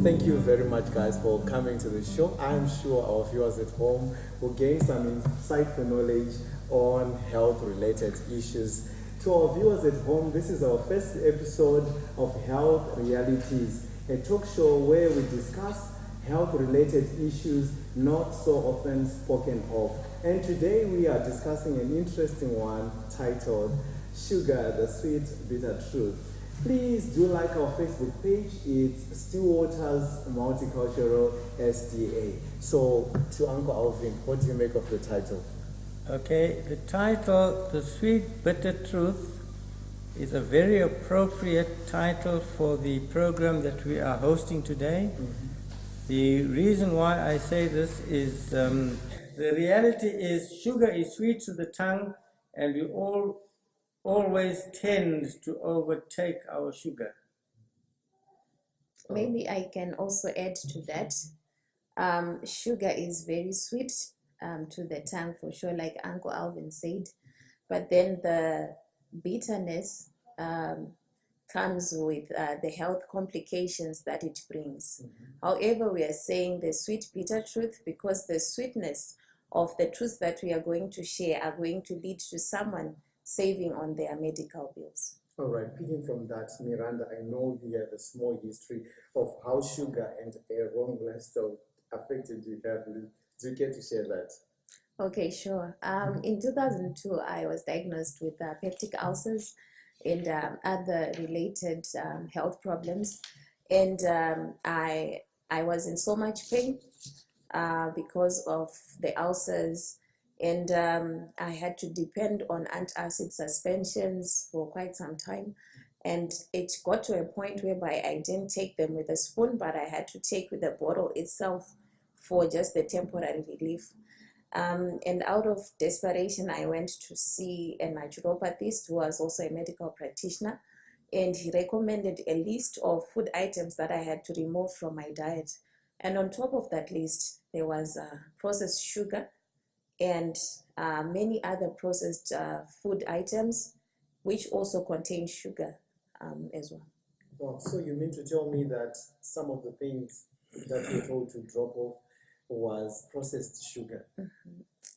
Thank you very much, guys, for coming to the show. I'm sure our viewers at home will gain some insightful knowledge on health-related issues. To our viewers at home, this is our first episode of Health Realities, a talk show where we discuss health-related issues not so often spoken of. And today we are discussing an interesting one titled Sugar, the Sweet Bitter Truth. Please do like our Facebook page. It's Still Waters Multicultural SDA. So, to Uncle Alvin, what do you make of the title? Okay, the title, The Sweet Bitter Truth, is a very appropriate title for the program that we are hosting today. The reason why I say this is the reality is sugar is sweet to the tongue, and we all always tend to overtake our sugar. Maybe I can also add to that. Sugar is very sweet to the tongue for sure, like Uncle Alvin said. But then the bitterness comes with the health complications that it brings. However, we are saying the sweet bitter truth because the sweetness of the truth that we are going to share are going to lead to someone saving on their medical bills. All right, picking from that, Miranda, I know you have a small history of how sugar and a wrong lifestyle affected you. Do you care to share that? Okay, sure. In 2002, I was diagnosed with peptic ulcers and other related health problems. And I was in so much pain because of the ulcers. And I had to depend on antacid suspensions for quite some time. And it got to a point whereby I didn't take them with a spoon, but I had to take with the bottle itself for just the temporary relief. And out of desperation, I went to see a naturopathist who was also a medical practitioner, and he recommended a list of food items that I had to remove from my diet. And on top of that list, there was processed sugar and many other processed food items, which also contain sugar as well. Wow, so you mean to tell me that some of the things that you're told to drop off was processed sugar?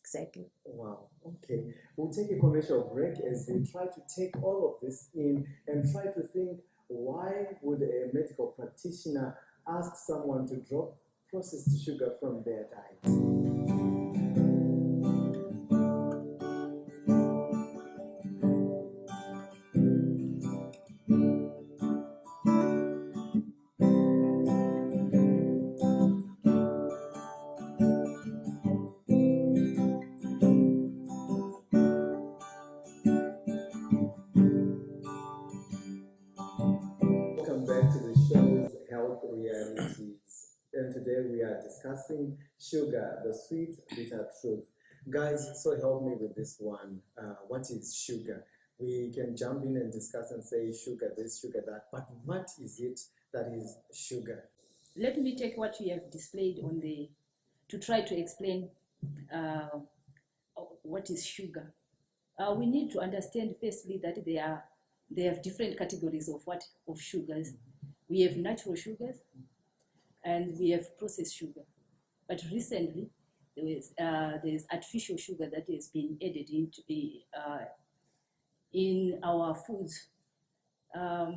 Exactly. Wow, okay. We'll take a commercial break as we try to take all of this in and try to think, why would a medical practitioner ask someone to drop processed sugar from their diet? Welcome back to the show's Health Realities. And today we are discussing sugar, the sweet bitter truth. Guys, so help me with this one. What is sugar? We can jump in and discuss and say sugar this, sugar that, but what is it that is sugar? Let me take what we have displayed on to try to explain what is sugar. We need to understand firstly that they have different categories of sugars. We have natural sugars and we have processed sugar. But recently there's artificial sugar that has been added into in our foods. I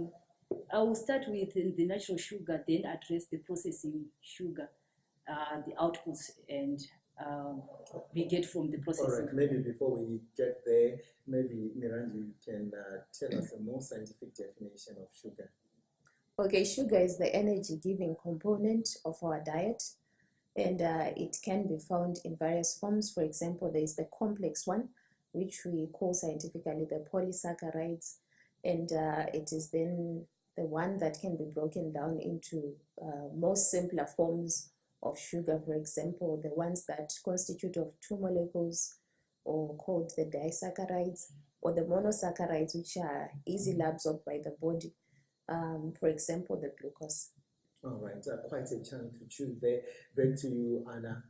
will start with the natural sugar, then address the processing sugar, the outputs and we get from the processing. All right, maybe before we get there, maybe Miranda, you can tell us a more scientific definition of sugar. Okay, sugar is the energy-giving component of our diet, and it can be found in various forms. For example, there is the complex one, which we call scientifically the polysaccharides, and it is then the one that can be broken down into most simpler forms of sugar. For example, the ones that constitute of two molecules, or called the disaccharides, or the monosaccharides, which are easily absorbed by the body. For example, the glucose. All right, quite a chunk to choose there. Back to you, Anna.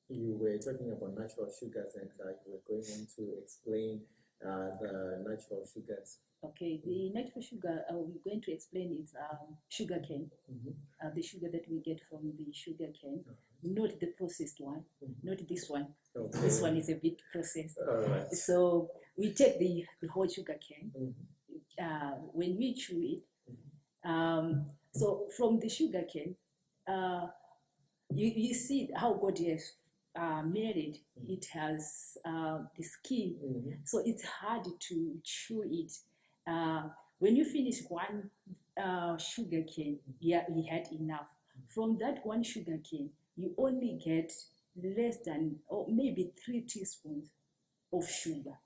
You were talking about natural sugars and you were going on to explain the natural sugars? Okay, the natural sugar, I'm going to explain it's sugar cane, the sugar that we get from the sugar cane, not the processed one, not this one. Okay. This one is a bit processed. All right. So we take the whole sugar cane. When we chew it, so from the sugar cane, you see how God has made it. It has the skin, so it's hard to chew it. When you finish one sugar cane, yeah, we had enough. From that one sugar cane, you only get less than, or maybe 3 teaspoons of sugar.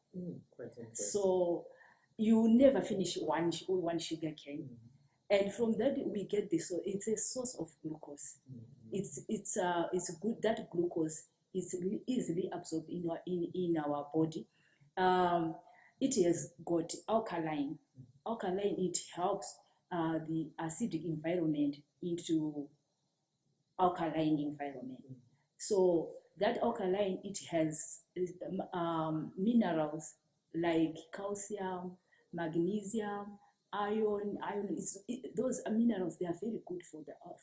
Quite interesting. So you never finish one sugar cane. And from that we get this. So it's a source of glucose. It's good that glucose is easily absorbed in our body. It has got alkaline. Alkaline, it helps the acidic environment into alkaline environment. So that alkaline, it has minerals like calcium, magnesium, iron. Those minerals, they are very good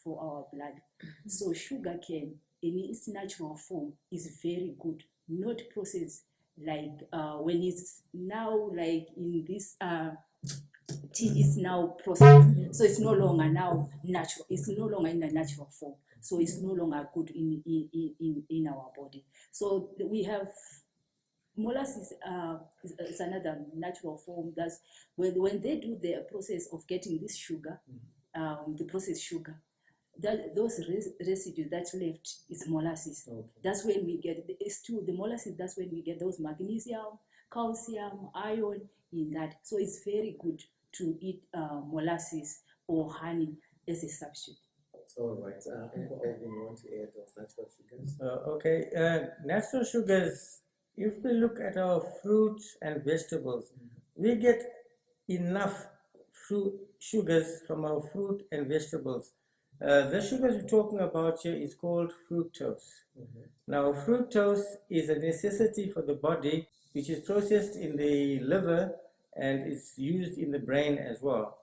for our blood. So sugar cane in its natural form is very good, not processed like when it's now like in this tea is now processed, so it's no longer now natural. It's no longer in a natural form, so it's no longer good in our body. So we have molasses. Is another natural form. That's when they do the process of getting this sugar, the processed sugar, that those residues that's left is molasses. Okay. That's when we get the molasses. That's when we get those magnesium, calcium, iron in that. So it's very good to eat molasses or honey as a substitute. All right. Uncle Alvin, you want to add those natural sugars? Okay, natural sugars, if we look at our fruits and vegetables, we get enough sugars from our fruit and vegetables. The sugars we're talking about here is called fructose. Now, fructose is a necessity for the body, which is processed in the liver and is used in the brain as well.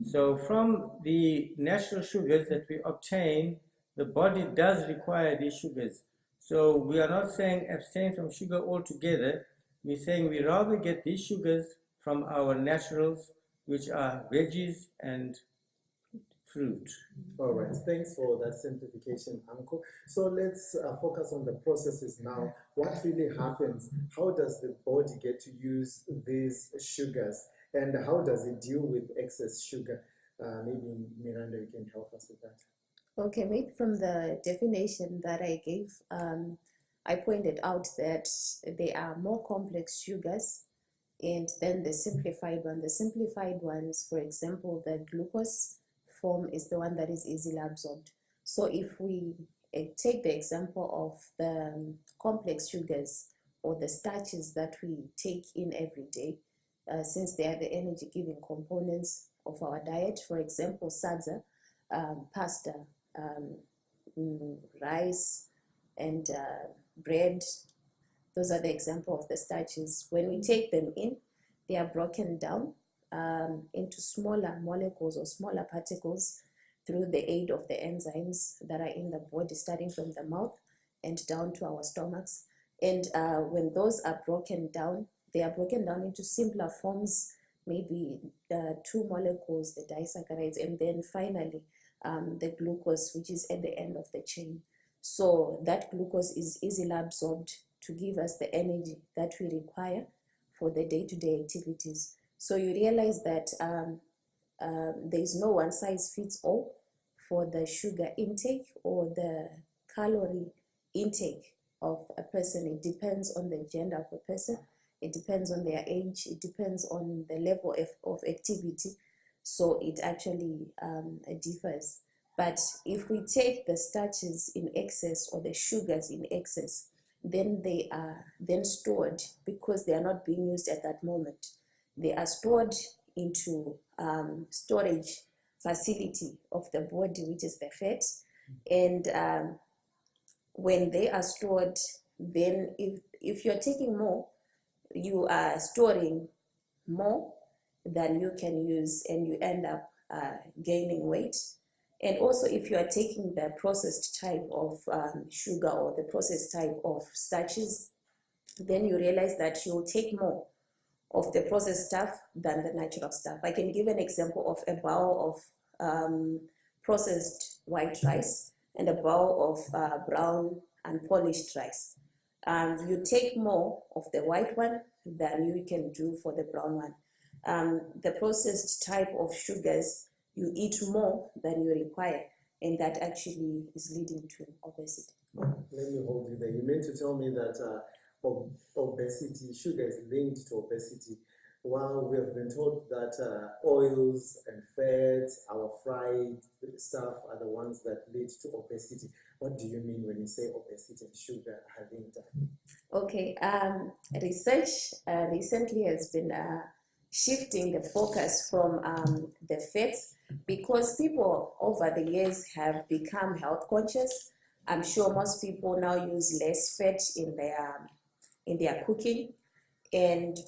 So from the natural sugars that we obtain, the body does require these sugars. So we are not saying abstain from sugar altogether. We're saying we rather get these sugars from our naturals, which are veggies and fruit. All right, thanks for that simplification, Uncle. So let's focus on the processes now. What really happens? How does the body get to use these sugars? And how does it deal with excess sugar? Maybe Miranda, you can help us with that. Okay, maybe from the definition that I gave, I pointed out that there are more complex sugars and then the simplified one. The simplified ones, for example, the glucose form is the one that is easily absorbed. So if we take the example of the complex sugars or the starches that we take in every day, since they are the energy giving components of our diet, for example, sadza, pasta, rice, and bread, those are the example of the starches. When we take them in, they are broken down into smaller molecules or smaller particles through the aid of the enzymes that are in the body, starting from the mouth and down to our stomachs. And when those are broken down, they are broken down into simpler forms, maybe 2 molecules, the disaccharides, and then finally the glucose, which is at the end of the chain. So that glucose is easily absorbed to give us the energy that we require for the day-to-day activities. So you realize that there is no one size fits all for the sugar intake or the calorie intake of a person. It depends on the gender of a person. It depends on their age. It depends on the level of activity. So it actually differs. But if we take the starches in excess or the sugars in excess, then they are then stored because they are not being used at that moment. They are stored into storage facility of the body, which is the fat. And when they are stored, then if you're taking more, you are storing more than you can use, and you end up gaining weight. And also, if you are taking the processed type of sugar or the processed type of starches, then you realize that you'll take more of the processed stuff than the natural stuff. I can give an example of a bowl of processed white rice and a bowl of brown unpolished rice. You take more of the white one than you can do for the brown one. The processed type of sugars, you eat more than you require, and that actually is leading to obesity. Let me hold you there. You meant to tell me that obesity, sugar is linked to obesity, while we have been told that oils and fats, our fried stuff, are the ones that lead to obesity. What do you mean when you say obesity and sugar are linked? Okay, research recently has been shifting the focus from the fats, because people over the years have become health conscious. I'm sure most people now use less fat in their cooking,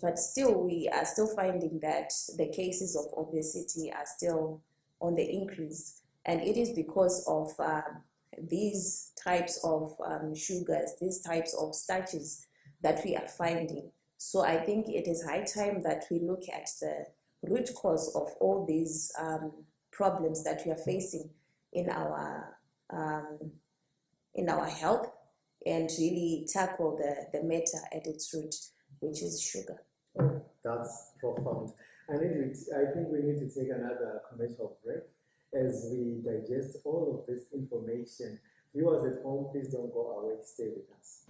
but still we are still finding that the cases of obesity are still on the increase, and it is because of these types of sugars, these types of starches that we are finding. So I think it is high time that we look at the root cause of all these problems that we are facing in our health, and really tackle the matter at its root, which is sugar. Oh, that's profound. I think we need to take another commercial break as we digest all of this information. Viewers at home, please don't go away. Stay with us.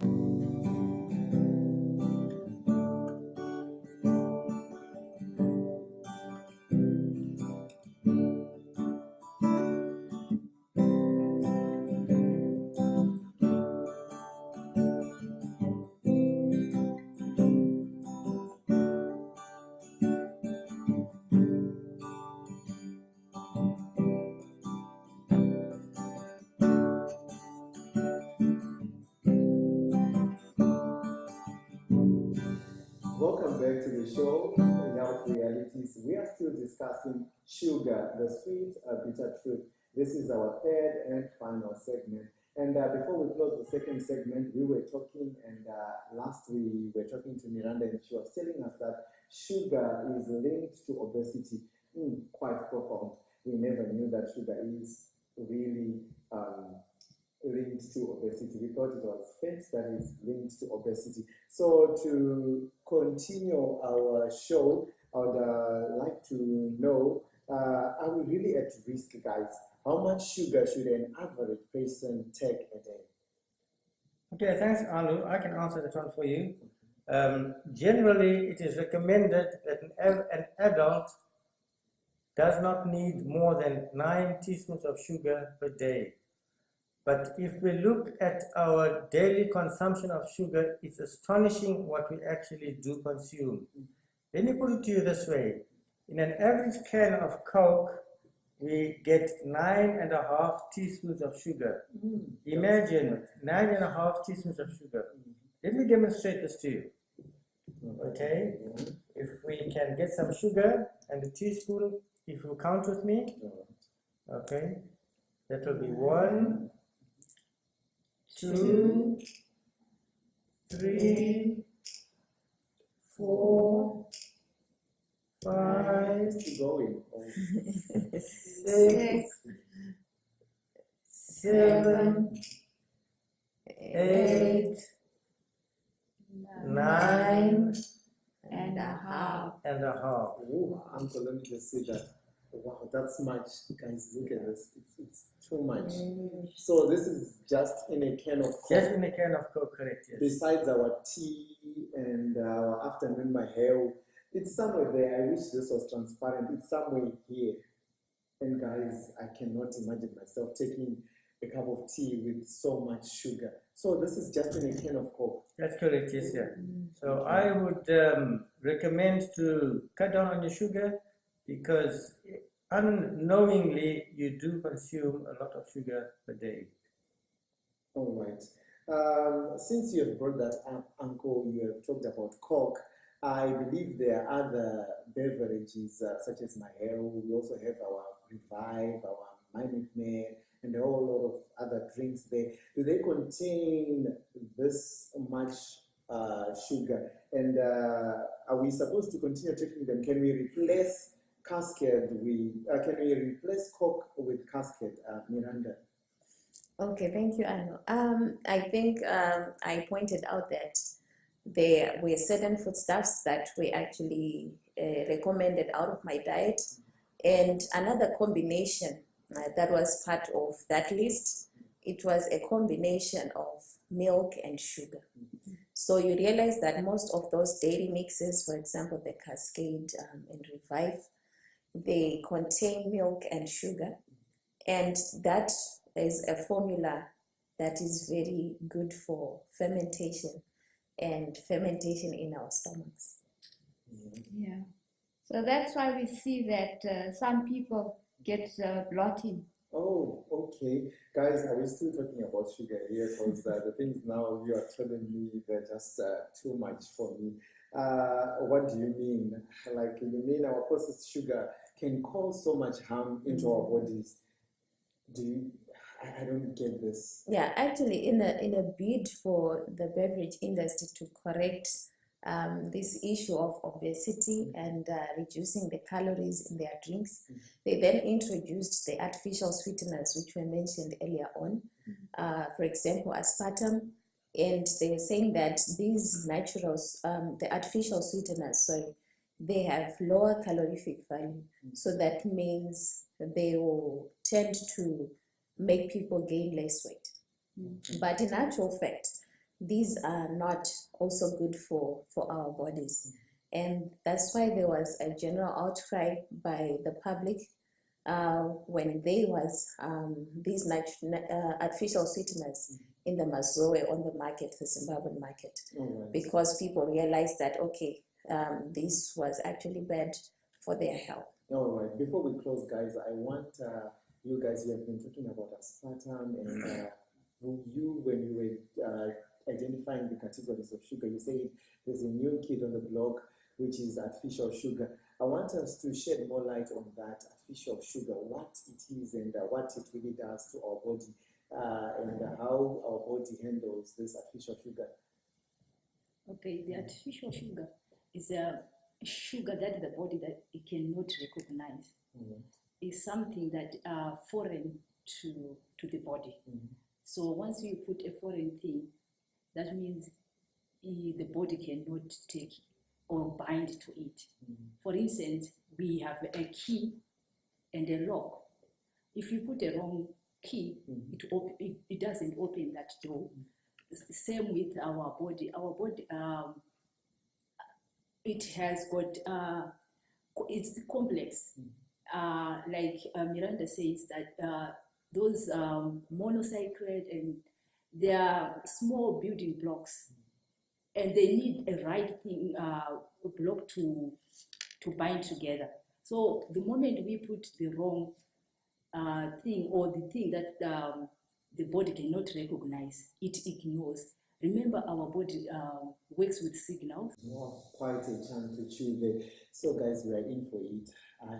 Welcome back to the show, Health Realities. We are still discussing sugar, the sweet, bitter truth. This is our third and final segment. And before we close the second segment, we were talking, and last we were talking to Miranda, and she was telling us that sugar is linked to obesity. Quite profound. We never knew that sugar is really linked to obesity. We thought it was fat that is linked to obesity. So to continue our show, I would like to know, are we really at risk, guys? How much sugar should an average person take a day? Okay, thanks, Anu. I can answer that one for you. Generally, it is recommended that an adult does not need more than 9 teaspoons of sugar per day. But if we look at our daily consumption of sugar, it's astonishing what we actually do consume. Let me put it to you this way. In an average can of Coke, we get 9.5 teaspoons of sugar. Imagine 9.5 teaspoons of sugar. Let me demonstrate this to you. Okay, if we can get some sugar and a teaspoon, if you count with me, okay, that will be 1, 2, 3, 4, 5, Going. 6, 7, 8, 9 and a half. and a half. Oh, Uncle, let me just say that. Wow, that's much. Guys, look at this. It's too much. So this is just in a can of Coke. Just in a can of Coke, correct, yes. Besides our tea and our afternoon maheu, it's somewhere there. I wish this was transparent. It's somewhere here. And guys, I cannot imagine myself taking a cup of tea with so much sugar. So this is just in a can of Coke. That's correct, yes, yeah. So I would recommend to cut down on your sugar, because unknowingly you do consume a lot of sugar per day. All right. Since you have brought that up, Uncle, you have talked about Coke. I believe there are other beverages such as Maheo. We also have our Revive, our Minute Man, and a whole lot of other drinks there. Do they contain this much sugar? And are we supposed to continue taking them? Can we replace Cascade with? Can we replace Coke with Cascade, Miranda? Okay, thank you, Anu. I think I pointed out that there were certain foodstuffs that were actually recommended out of my diet, and another combination that was part of that list. It was a combination of milk and sugar. So you realize that most of those dairy mixes, for example, the Cascade and Revive, they contain milk and sugar, and that is a formula that is very good for fermentation and fermentation in our stomachs. Yeah. So that's why we see that some people get bloating. Oh, okay. Guys, are we still talking about sugar here? Because the things now you are telling me, they're just too much for me. What do you mean? Like, you mean our processed sugar can cause so much harm into our bodies? I don't get this. Yeah, actually, in a bid for the beverage industry to correct this issue of obesity and reducing the calories in their drinks, they then introduced the artificial sweeteners, which were mentioned earlier on. For example, aspartame, and they were saying that these naturals, the artificial sweeteners, sorry, they have lower calorific value. So that means they will tend to make people gain less weight. But in actual fact, these are not also good for our bodies. And that's why there was a general outcry by the public when there was these artificial sweeteners in the Mazoe on the market, the Zimbabwean market, because people realized that, okay, this was actually bad for their health. All right. Before we close, guys, I want you guys, you have been talking about aspartame, and when you were identifying the categories of sugar, you said there's a new kid on the block, which is artificial sugar. I want us to shed more light on that artificial sugar, what it is and what it really does to our body, and how our body handles this artificial sugar. Okay, the artificial sugar is a sugar that the body that it cannot recognize. Is something that foreign to the body. So once you put a foreign thing, that means the body cannot take or bind to it. For instance, we have a key and a lock. If you put a wrong key, it doesn't open that door. Same with our body. Our body, it has got, it's complex. Like Miranda says that those monosaccharide, and they are small building blocks, and they need a right thing block to bind together. So the moment we put the wrong thing, or the thing that the body cannot recognize, it ignores. Remember, our body works with signals. Wow, quite a chunk to chew there. So guys, we are in for it. I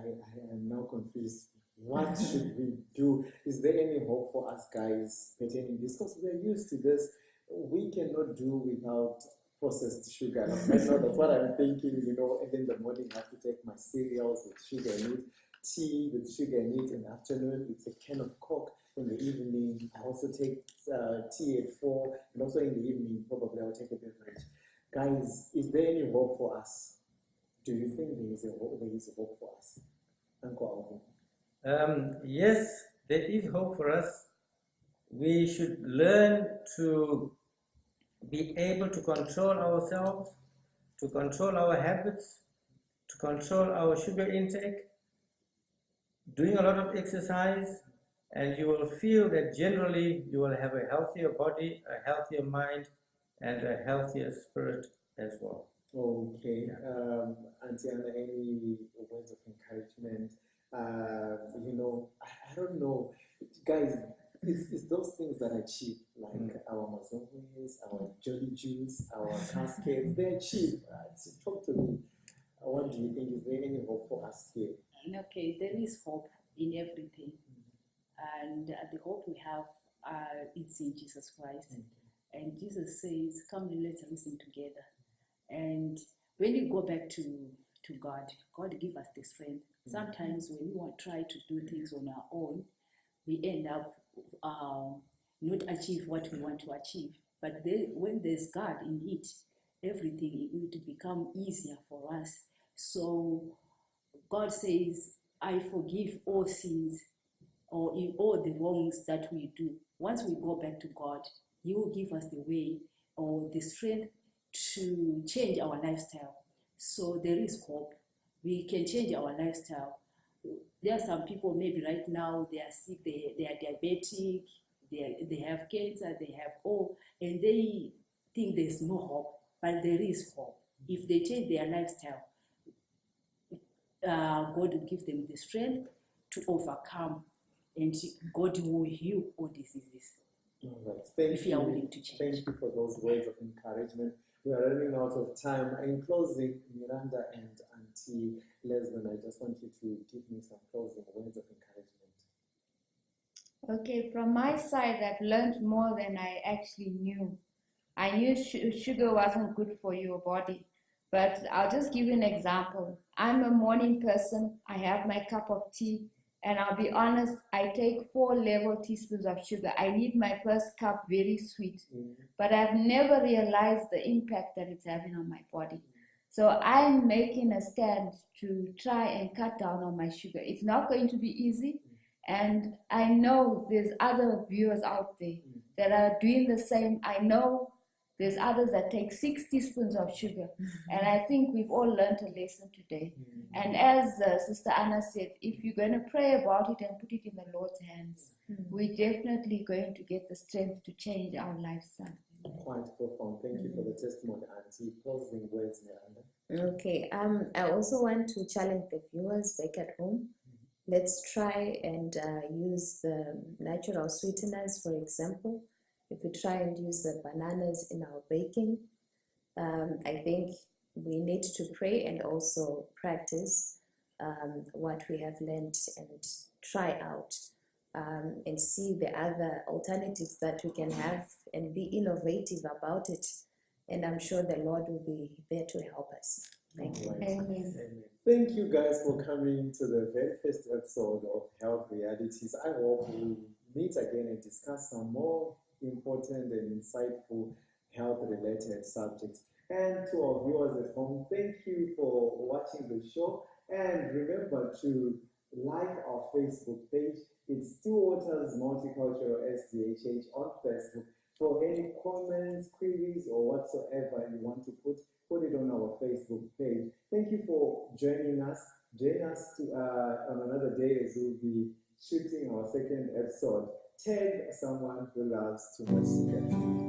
am now confused. What should we do? Is there any hope for us guys pertaining this? Because we are used to this. We cannot do without processed sugar. Right now, that's what I'm thinking, you know, and in the morning I have to take my cereals with sugar in it, tea with sugar in it. In the afternoon, it's a can of Coke. In the evening, I also take tea at 4, and also in the evening, probably I'll take a beverage. Guys, is there any hope for us? Do you think there is a hope for us? Uncle Alvin. Yes, there is hope for us. We should learn to be able to control ourselves, to control our habits, to control our sugar intake, doing a lot of exercise, and you will feel that generally you will have a healthier body, a healthier mind, and a healthier spirit as well. Okay. Auntie Anna, any words of encouragement? You know, I don't know. Guys, it's those things that are cheap, like our mazongwes, our jolly juice, our cascades. They're cheap. So talk to me. What do you think? Is there any hope for us here? Okay, there is hope in everything, and the hope we have it's in Jesus Christ. And Jesus says, "Come, let's reason together." And when you go back to God, God give us the strength. Sometimes when we want to try to do things on our own, we end up not achieve what we want to achieve. But when there's God in it, everything will become easier for us. So God says, "I forgive all sins or in all the wrongs that we do." Once we go back to God, He will give us the way or the strength to change our lifestyle. So there is hope. We can change our lifestyle. There are some people maybe right now they are sick, they are diabetic, they have cancer, they have all, and they think there's no hope, but there is hope. If they change their lifestyle, God will give them the strength to overcome, and God will heal all diseases. All right. Thank If you are willing to change. Thank you for those words of encouragement. We are running out of time. In closing, Miranda and Auntie Lesbian, I just want you to give me some closing words of encouragement. Okay, from my side, I've learned more than I actually knew. I knew sugar wasn't good for your body, but I'll just give you an example. I'm a morning person. I have my cup of tea, and I'll be honest, I take 4 level teaspoons of sugar. I need my first cup very sweet, but I've never realized the impact that it's having on my body. So I'm making a stand to try and cut down on my sugar. It's not going to be easy. And I know there's other viewers out there that are doing the same. I know there's others that take 6 teaspoons of sugar. And I think we've all learned a lesson today. And as Sister Anna said, if you're going to pray about it and put it in the Lord's hands, we're definitely going to get the strength to change our lifestyle. Quite profound. Thank you for the testimony, Auntie. Closing words, Miranda. Okay, I also want to challenge the viewers back at home. Let's try and use the natural sweeteners, for example. If we try and use the bananas in our baking, I think we need to pray and also practice what we have learned and try out and see the other alternatives that we can have and be innovative about it. And I'm sure the Lord will be there to help us. Thank you. Right. Amen. Amen. Thank you guys for coming to the very first episode of Health Realities. I hope we meet again and discuss some more important and insightful health-related subjects. And to our viewers at home, thank you for watching the show. And remember to like our Facebook page. It's Stillwaters Multicultural SDHH on Facebook. For any comments, queries, or whatsoever you want to put it on our Facebook page. Thank you for joining us. Join us on another day as we'll be shooting our second episode. Tag someone who loves too much sugar.